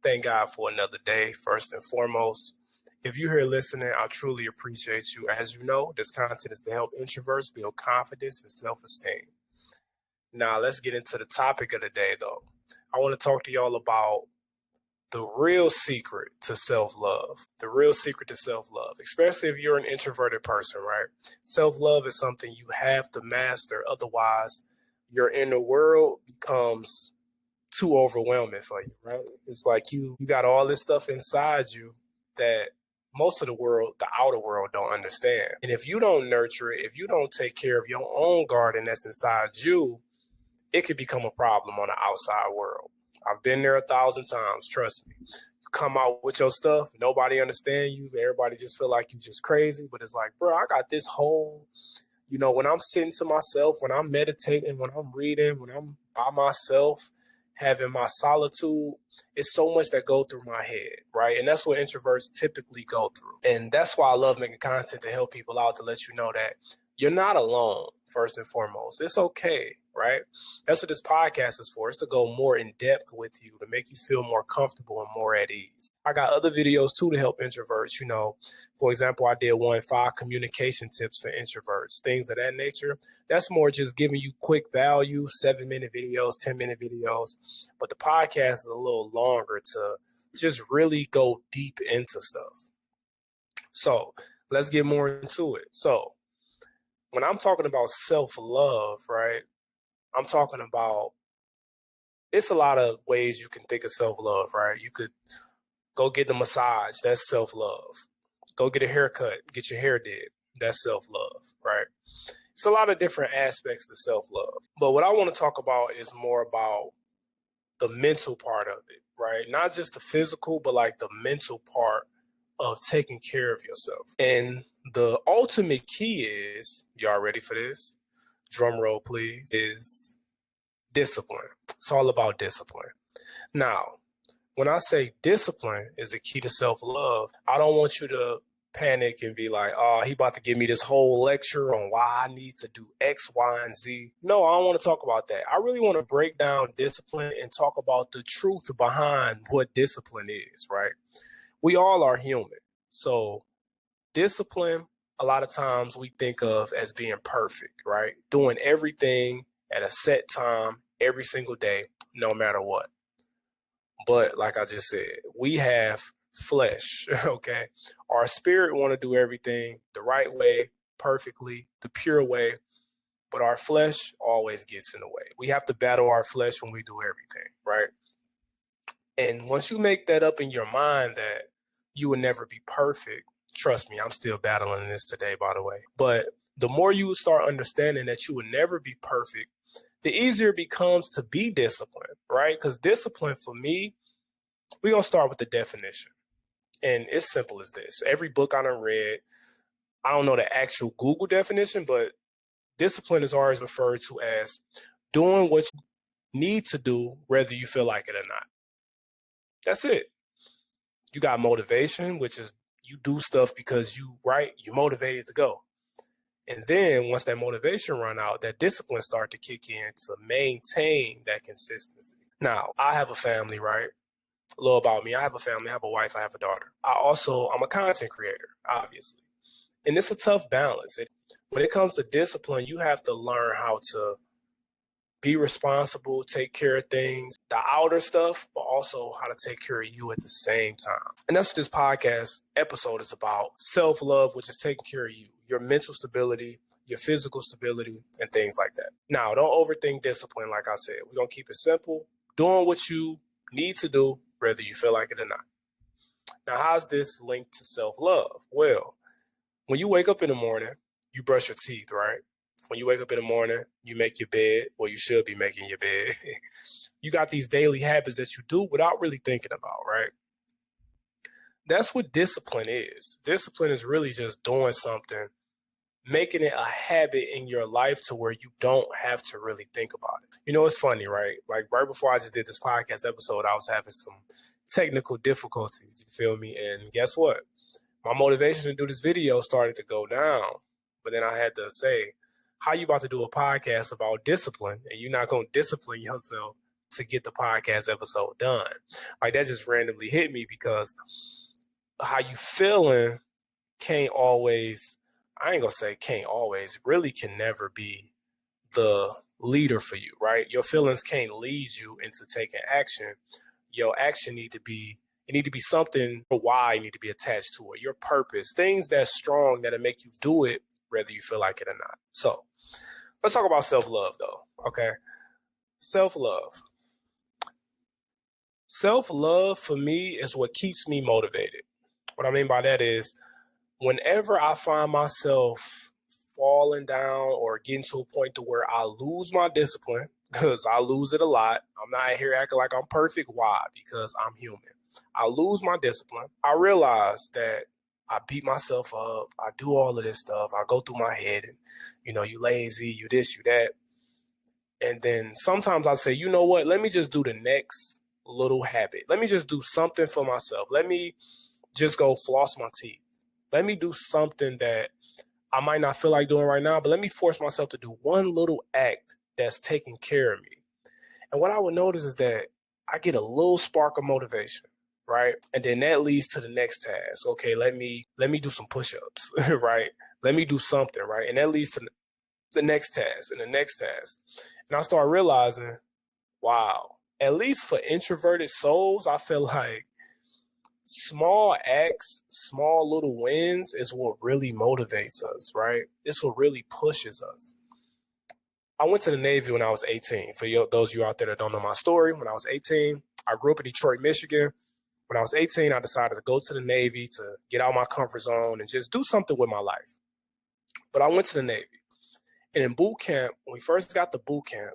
Thank God for another day, first and foremost. If you're here listening, I truly appreciate you. As you know, this content is to help introverts build confidence and self-esteem. Now, let's get into the topic of the day, though. I want to talk to y'all about the real secret to self-love. The real secret to self-love, especially if you're an introverted person, right? Self-love is something you have to master. Otherwise, your inner world becomes too overwhelming for you, right? It's like you got all this stuff inside you that most of the world, the outer world, don't understand. And if you don't nurture it, if you don't take care of your own garden that's inside you, it could become a problem on the outside world. I've been there 1,000 times, trust me. You come out with your stuff, nobody understand you, everybody just feel like you just crazy, but it's like, bro, I got this whole, when I'm sitting to myself, when I'm meditating, when I'm reading, when I'm by myself, having my solitude, it's so much that go through my head, right? And that's what introverts typically go through. And that's why I love making content to help people out, to let you know that you're not alone, first and foremost. It's okay, right? That's what this podcast is for. It's to go more in depth with you, to make you feel more comfortable and more at ease. I got other videos too to help introverts. For example, I did 5 communication tips for introverts, things of that nature. That's more just giving you quick value, 7-minute videos, 10-minute videos. But the podcast is a little longer to just really go deep into stuff. So let's get more into it. So when I'm talking about self-love, right, I'm talking about, it's a lot of ways you can think of self-love, right? You could go get a massage, that's self-love. Go get a haircut, get your hair did, that's self-love, right? It's a lot of different aspects to self-love. But what I want to talk about is more about the mental part of it, right? Not just the physical, but like the mental part of taking care of yourself. And the ultimate key is, y'all ready for this? Drum roll, please, is discipline. It's all about discipline. Now, when I say discipline is the key to self-love, I don't want you to panic and be like, oh, he about to give me this whole lecture on why I need to do X, Y, and Z. No, I don't want to talk about that. I really want to break down discipline and talk about the truth behind what discipline is, right? We all are human. So discipline, a lot of times we think of as being perfect, right? Doing everything at a set time every single day, no matter what. But like I just said, we have flesh, okay? Our spirit want to do everything the right way, perfectly, the pure way, but our flesh always gets in the way. We have to battle our flesh when we do everything, right? And once you make that up in your mind that you will never be perfect, trust me, I'm still battling this today, by the way. But the more you start understanding that you will never be perfect, the easier it becomes to be disciplined, right? Because discipline for me, we're going to start with the definition. And it's simple as this. Every book I done read, I don't know the actual Google definition, but discipline is always referred to as doing what you need to do, whether you feel like it or not. That's it. You got motivation, which is you do stuff because you're motivated to go. And then once that motivation run out, that discipline start to kick in to maintain that consistency. Now, I have a family, right? A little about me. I have a family, I have a wife, I have a daughter. I'm a content creator, obviously. And it's a tough balance. When it comes to discipline, you have to learn how to be responsible, take care of things, the outer stuff, but also how to take care of you at the same time. And that's what this podcast episode is about. Self-love, which is taking care of you, your mental stability, your physical stability, and things like that. Now, don't overthink discipline, like I said. We're going to keep it simple, doing what you need to do, whether you feel like it or not. Now, how's this linked to self-love? Well, when you wake up in the morning, you brush your teeth, right? When you wake up in the morning, you make your bed. Well, you should be making your bed. You got these daily habits that you do without really thinking about, right? That's what discipline is. Discipline is really just doing something, making it a habit in your life to where you don't have to really think about it. It's funny, right? Like right before I just did this podcast episode, I was having some technical difficulties, you feel me? And guess what? My motivation to do this video started to go down. But then I had to say, how you about to do a podcast about discipline and you're not going to discipline yourself to get the podcast episode done. Like that just randomly hit me because how you feeling can't always, I ain't gonna say can't always, really can never be the leader for you, right? Your feelings can't lead you into taking action. Your action need to be, it need to be something, why you need to be attached to it, your purpose, things that's strong that'll make you do it whether you feel like it or not. So let's talk about self-love though, okay? Self-love. Self-love for me is what keeps me motivated. What I mean by that is whenever I find myself falling down or getting to a point to where I lose my discipline, because I lose it a lot. I'm not here acting like I'm perfect. Why? Because I'm human. I lose my discipline. I realize that I beat myself up. I do all of this stuff. I go through my head and, you lazy, you this, you that. And then sometimes I say, you know what? Let me just do the next little habit. Let me just do something for myself. Let me just go floss my teeth. Let me do something that I might not feel like doing right now, but let me force myself to do one little act that's taking care of me. And what I would notice is that I get a little spark of motivation, right? And then that leads to the next task. Okay, let me do some push-ups, right? Let me do something, right? And that leads to the next task and the next task. And I start realizing, wow, at least for introverted souls, I feel like small acts, small little wins is what really motivates us, right? It's what really pushes us. I went to the Navy when I was 18. For those of you out there that don't know my story, when I was 18, I grew up in Detroit, Michigan. When I was 18, I decided to go to the Navy to get out of my comfort zone and just do something with my life. But I went to the Navy. And in boot camp, when we first got to boot camp,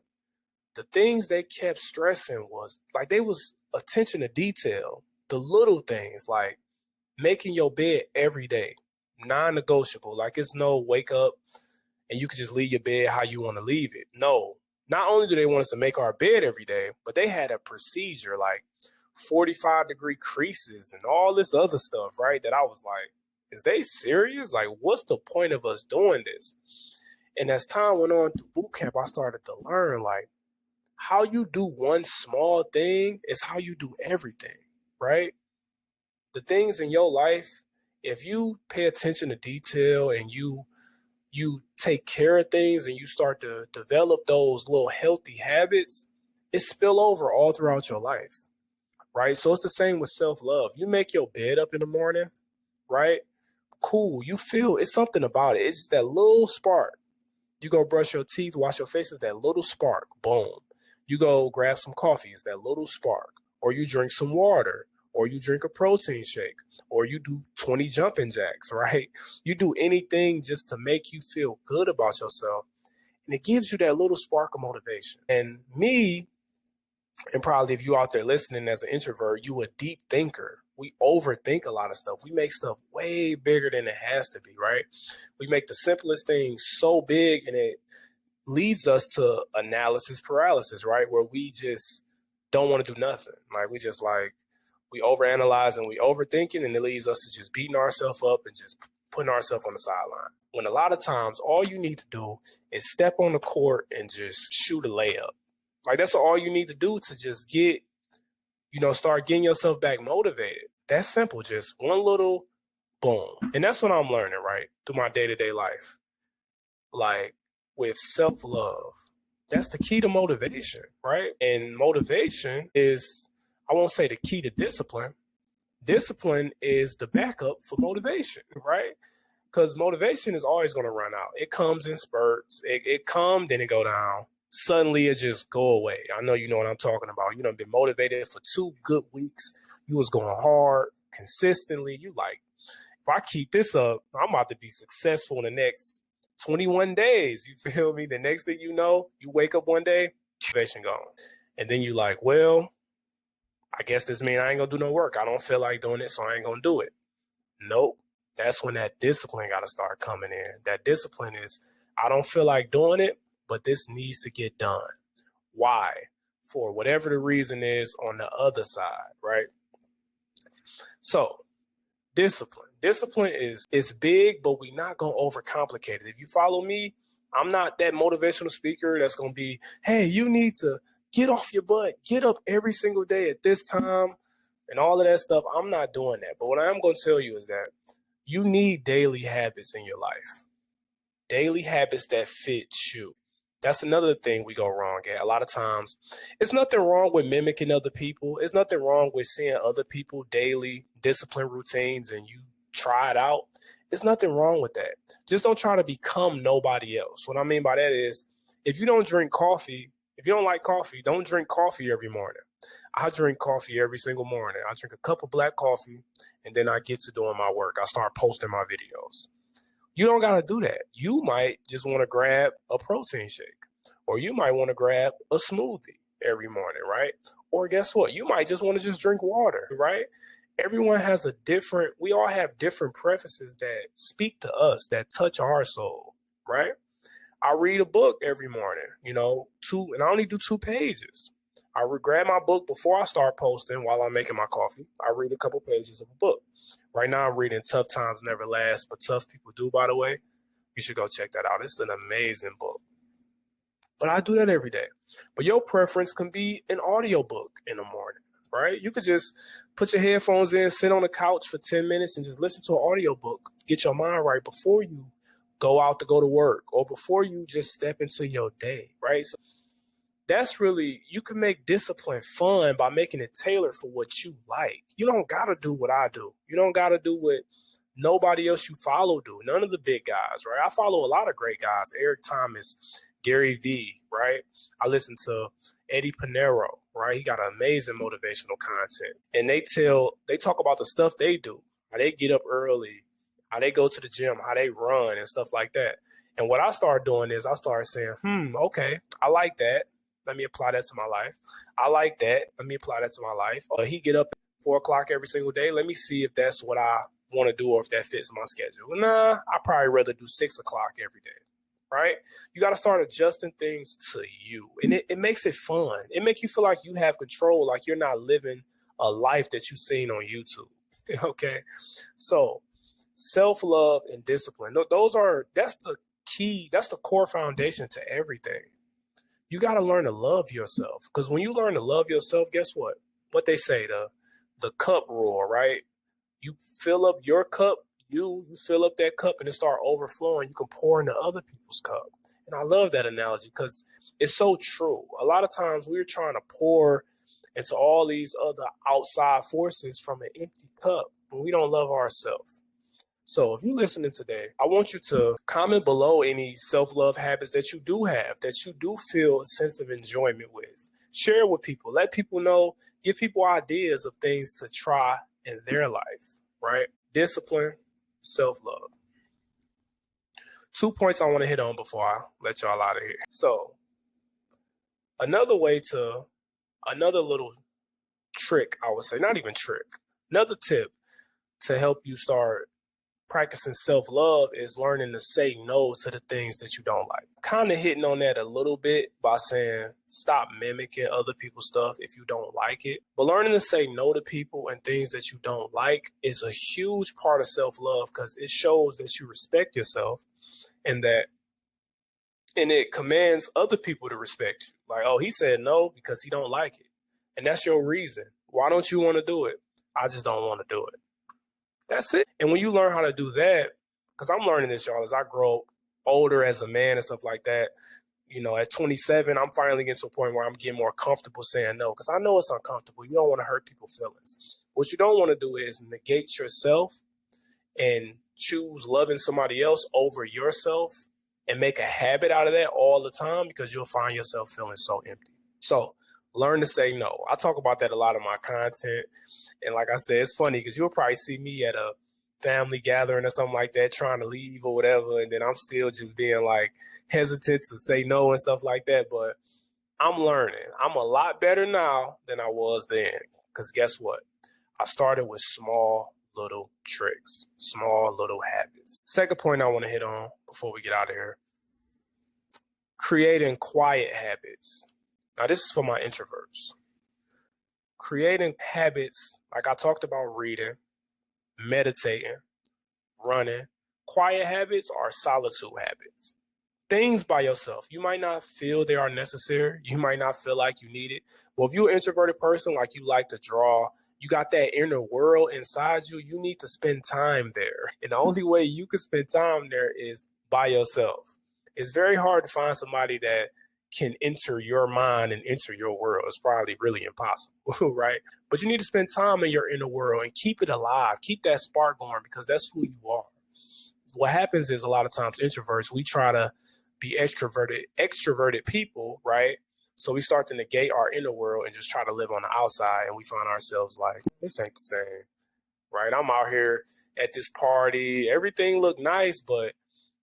the things they kept stressing was like they was attention to detail, the little things like making your bed every day, non-negotiable. Like it's no wake up and you can just leave your bed how you want to leave it. No, not only do they want us to make our bed every day, but they had a procedure like 45-degree creases and all this other stuff, right? That I was like, is they serious? Like, what's the point of us doing this? And as time went on through boot camp, I started to learn like how you do one small thing is how you do everything, right? The things in your life, if you pay attention to detail and you take care of things and you start to develop those little healthy habits, it spill over all throughout your life, right? So it's the same with self-love. You make your bed up in the morning, right? Cool. You feel it's something about it. It's just that little spark. You go brush your teeth, wash your face, it's that little spark. Boom. You go grab some coffee, it's that little spark. Or you drink some water, or you drink a protein shake, or you do 20 jumping jacks, right? You do anything just to make you feel good about yourself. And it gives you that little spark of motivation. And me, and probably if you out there listening as an introvert, you a deep thinker. We overthink a lot of stuff. We make stuff way bigger than it has to be, right? We make the simplest things so big and it leads us to analysis paralysis, right? Where we just don't want to do nothing. Like we overanalyze and we overthinking and it leads us to just beating ourselves up and just putting ourselves on the sideline. When a lot of times all you need to do is step on the court and just shoot a layup. Like that's all you need to do to just get, start getting yourself back motivated. That's simple. Just one little boom. And that's what I'm learning, right? Through my day-to-day life. Like with self-love, that's the key to motivation, right? And motivation is, I won't say the key to discipline. Discipline is the backup for motivation, right? Because motivation is always going to run out. It comes in spurts. It comes, then it go down. Suddenly it just go away. I know you know what I'm talking about. You know, been motivated for 2 good weeks. You was going hard consistently. You like, if I keep this up, I'm about to be successful in the next 21 days. You feel me? The next thing you know, you wake up one day, motivation gone. And then you like, well, I guess this means I ain't gonna do no work. I don't feel like doing it, so I ain't gonna do it. Nope. That's when that discipline got to start coming in. That discipline is, I don't feel like doing it, but this needs to get done. Why? For whatever the reason is on the other side, right? So, discipline. Discipline is big, but we're not going to overcomplicate it. If you follow me, I'm not that motivational speaker that's going to be, hey, you need to get off your butt, get up every single day at this time and all of that stuff. I'm not doing that. But what I am going to tell you is that you need daily habits in your life, daily habits that fit you. That's another thing we go wrong at. A lot of times, it's nothing wrong with mimicking other people. It's nothing wrong with seeing other people daily discipline routines and you try it out. There's nothing wrong with that. Just don't try to become nobody else. What I mean by that is, if you don't drink coffee, if you don't like coffee, don't drink coffee every morning. I drink coffee every single morning. I drink a cup of black coffee, and then I get to doing my work. I start posting my videos. You don't got to do that. You might just want to grab a protein shake, or you might want to grab a smoothie every morning, right? Or guess what? You might just want to just drink water, right? Everyone has we all have different preferences that speak to us, that touch our soul, right? I read a book every morning, and I only do 2 pages. I grab my book before I start posting while I'm making my coffee. I read a couple pages of a book. Right now I'm reading Tough Times Never Last, but Tough People Do, by the way. You should go check that out. It's an amazing book. But I do that every day. But your preference can be an audio book in the morning, right? You could just put your headphones in, sit on the couch for 10 minutes and just listen to an audio book. Get your mind right before you go out to go to work or before you just step into your day, right? So that's really, you can make discipline fun by making it tailored for what you like. You don't got to do what I do. You don't got to do what nobody else you follow do. None of the big guys, right? I follow a lot of great guys. Eric Thomas, Gary Vee, right? I listen to Eddie Pinero, right? He got amazing motivational content. And they talk about the stuff they do, how they get up early, how they go to the gym, how they run and stuff like that. And what I started doing is I started saying, okay, I like that. Let me apply that to my life. I like that. Let me apply that to my life. He get up at 4 o'clock every single day. Let me see if that's what I want to do or if that fits my schedule. Nah, I probably rather do 6 o'clock every day, right? You got to start adjusting things to you. And it makes it fun. It makes you feel like you have control, like you're not living a life that you've seen on YouTube, okay? So self-love and discipline, that's the key, that's the core foundation to everything. You got to learn to love yourself, because when you learn to love yourself, guess what? What they say, the cup rule, right? You fill up your cup, you fill up that cup and it start overflowing. You can pour into other people's cup. And I love that analogy because it's so true. A lot of times we're trying to pour into all these other outside forces from an empty cup when we don't love ourselves. So if you're listening today, I want you to comment below any self-love habits that you do have, that you do feel a sense of enjoyment with. Share it with people. Let people know. Give people ideas of things to try in their life, right? Discipline, self-love. 2 points I want to hit on before I let y'all out of here. So another little trick, I would say, not even trick, another tip to help you start practicing self-love is learning to say no to the things that you don't like. Kind of hitting on that a little bit by saying stop mimicking other people's stuff if you don't like it. But learning to say no to people and things that you don't like is a huge part of self-love, because it shows that you respect yourself and it commands other people to respect you. Like, oh, he said no because he don't like it. And that's your reason. Why don't you want to do it? I just don't want to do it. That's it. And when you learn how to do that, because I'm learning this, y'all, as I grow older as a man and stuff like that, at 27, I'm finally getting to a point where I'm getting more comfortable saying no, because I know it's uncomfortable. You don't want to hurt people's feelings. What you don't want to do is negate yourself and choose loving somebody else over yourself and make a habit out of that all the time, because you'll find yourself feeling so empty. So learn to say no. I talk about that a lot in my content. And like I said, it's funny because you'll probably see me at a family gathering or something like that, trying to leave or whatever. And then I'm still just being like hesitant to say no and stuff like that. But I'm learning. I'm a lot better now than I was then. Because guess what? I started with small little tricks, small little habits. Second point I want to hit on before we get out of here: creating quiet habits. Now, this is for my introverts. Creating habits, like I talked about, reading, meditating, running. Quiet habits are solitude habits. things by yourself. You might not feel they are necessary. You might not feel like you need it. Well, if you're an introverted person, like you like to draw, you got that inner world inside you, you need to spend time there. And the only way you can spend time there is by yourself. It's very hard to find somebody that can enter your mind and enter your world. It's probably really impossible, right? But you need to spend time in your inner world and keep it alive. Keep that spark going because that's who you are. What happens is a lot of times introverts, we try to be extroverted people, right? So we start to negate our inner world and just try to live on the outside, and we find ourselves like, this ain't the same, right? I'm out here at this party, everything look nice, but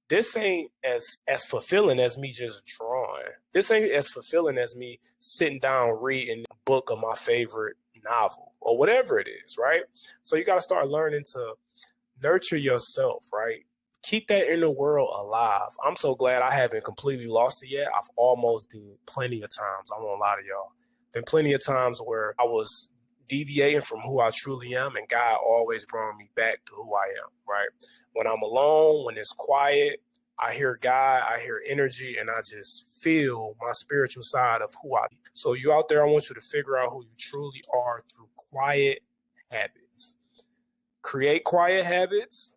this ain't as fulfilling as me just drawing. This ain't as fulfilling as me sitting down reading a book of my favorite novel or whatever it is, right? So you got to start learning to nurture yourself, right? Keep that inner world alive. I'm so glad I haven't completely lost it yet. I've almost did plenty of times. I won't lie to y'all. Been plenty of times where I was deviating from who I truly am, and God always brought me back to who I am, right? When I'm alone, when it's quiet, I hear God, I hear energy, and I just feel my spiritual side of who I am. So you out there, I want you to figure out who you truly are through quiet habits. Create quiet habits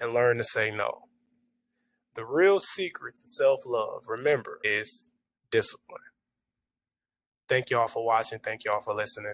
and learn to say no. The real secret to self-love, remember, is discipline. Thank y'all for watching. Thank y'all for listening.